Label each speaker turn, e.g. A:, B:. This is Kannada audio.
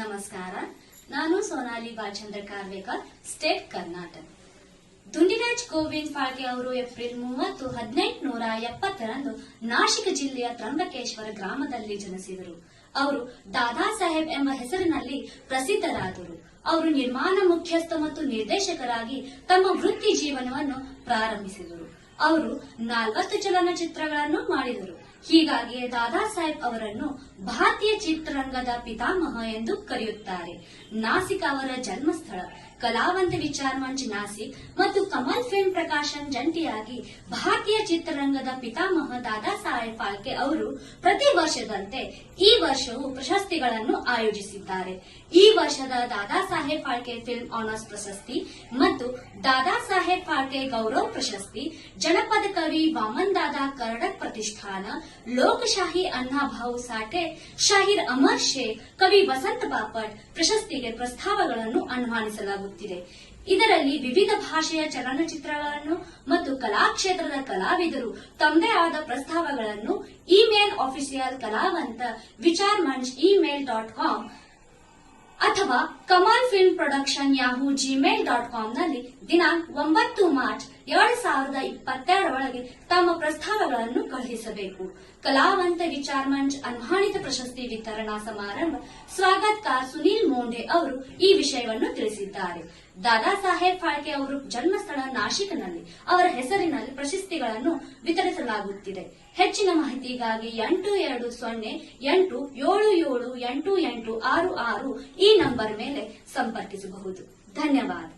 A: ನಮಸ್ಕಾರ. ನಾನು ಸೋನಾಲಿ ಬಾಲಚಂದ್ರ ಕಾರ್ವೇಕರ್, ಸ್ಟೇಟ್ ಕರ್ನಾಟಕ. ದುಂಡಿರಾಜ್ ಗೋವಿಂದ್ ಫಾಳ್ಕೆ ಅವರು ಏಪ್ರಿಲ್ 30, 1870ರಂದು ನಾಶಿಕ ಜಿಲ್ಲೆಯ ತ್ರಂಬಕೇಶ್ವರ ಗ್ರಾಮದಲ್ಲಿ ಜನಿಸಿದರು. ಅವರು ದಾದಾ ಸಾಹೇಬ್ ಎಂಬ ಹೆಸರಿನಲ್ಲಿ ಪ್ರಸಿದ್ಧರಾದರು. ಅವರು ನಿರ್ಮಾಣ ಮುಖ್ಯಸ್ಥ ಮತ್ತು ನಿರ್ದೇಶಕರಾಗಿ ತಮ್ಮ ವೃತ್ತಿ ಜೀವನವನ್ನು ಪ್ರಾರಂಭಿಸಿದರು. ಅವರು 40 ಚಲನಚಿತ್ರಗಳನ್ನು ಮಾಡಿದರು. ಹೀಗಾಗಿ ದಾದಾ ಸಾಹೇಬ್ ಅವರನ್ನು ಭಾರತೀಯ ಚಿತ್ರರಂಗದ ಪಿತಾಮಹ ಎಂದು ಕರೆಯುತ್ತಾರೆ. ನಾಸಿಕ್ ಅವರ ಜನ್ಮಸ್ಥಳ. ಕಲಾವಂತ ವಿಚಾರ ಮಂಚ್ ನಾಸಿಕ್ ಮತ್ತು ಕಮಲ್ ಫಿಲ್ಮ್ ಪ್ರಕಾಶನ್ ಜಂಟಿಯಾಗಿ ಭಾರತೀಯ ಚಿತ್ರರಂಗದ ಪಿತಾಮಹ ದಾದಾ ಸಾಹೇಬ್ ಫಾಳ್ಕೆ ಅವರು ಪ್ರತಿ ವರ್ಷದಂತೆ ಈ ವರ್ಷವೂ ಪ್ರಶಸ್ತಿಗಳನ್ನು ಆಯೋಜಿಸಿದ್ದಾರೆ. ಈ ವರ್ಷದ ದಾದಾ ಸಾಹೇಬ್ ಫಾಳ್ಕೆ ಫಿಲ್ಮ್ ಆನರ್ಸ್ ಪ್ರಶಸ್ತಿ ಮತ್ತು ದಾದಾ ಸಾಹೇಬ್ ಫಾಳ್ಕೆ ಗೌರವ್ ಪ್ರಶಸ್ತಿ, ಜನಪದ ಕವಿ ವಾಮನ್ ದಾದಾ ಕರ್ಡಕ್ ಪ್ರತಿಷ್ಠಾನ, ಲೋಕಶಾಹಿ ಅಣ್ಣಾಭಾऊ ಸಾಠೆ, ಶಾಹಿರ್ ಅಮರ್ ಶೇಖ್, ಕವಿ ವಸಂತ ಬಾಪಟ್ ಪ್ರಶಸ್ತಿಗೆ ಪ್ರಸ್ತಾವಗಳನ್ನು ಆಹ್ವಾನಿಸಲಾಗುತ್ತಿದೆ. ಇದರಲ್ಲಿ ವಿವಿಧ ಭಾಷೆಯ ಚಲನಚಿತ್ರಗಳನ್ನು ಮತ್ತು ಕಲಾಕ್ಷೇತ್ರದ ಕಲಾವಿದರು ತಮ್ಮದೇ ಆದ ಪ್ರಸ್ತಾವಗಳನ್ನು email official Kalavant ವಿಚಾರ್ Munch email.com ಅಥವಾ ಕಮಾಲ್ ಫಿಲ್ಮ್ ಪ್ರೊಡಕ್ಷನ್ ಯಾಹೂ gmail.com ನಲ್ಲಿ ದಿನಾಂಕ 9 ಮಾರ್ಚ್ 2022 ಒಳಗೆ ತಮ್ಮ ಪ್ರಸ್ತಾವಗಳನ್ನು ಕಳುಹಿಸಬೇಕು. ಕಲಾವಂತ ವಿಚಾರ್ ಮಂಚ್ ಆಹ್ವಾನಿತ ಪ್ರಶಸ್ತಿ ವಿತರಣಾ ಸಮಾರಂಭ ಸ್ವಾಗತಕಾರ ಸುನೀಲ್ ಮೋಂಡೆ ಅವರು ಈ ವಿಷಯವನ್ನು ತಿಳಿಸಿದ್ದಾರೆ. ದಾದಾ ಸಾಹೇಬ್ ಫಾಳ್ಕೆ ಅವರು ಜನ್ಮಸ್ಥಳ ನಾಶಿಕ್ನಲ್ಲಿ ಅವರ ಹೆಸರಿನಲ್ಲಿ ಪ್ರಶಸ್ತಿಗಳನ್ನು ವಿತರಿಸಲಾಗುತ್ತಿದೆ. ಹೆಚ್ಚಿನ ಮಾಹಿತಿಗಾಗಿ 8208778866 ಈ ನಂಬರ್ ಮೇಲೆ ಸಂಪರ್ಕಿಸಬಹುದು. ಧನ್ಯವಾದ.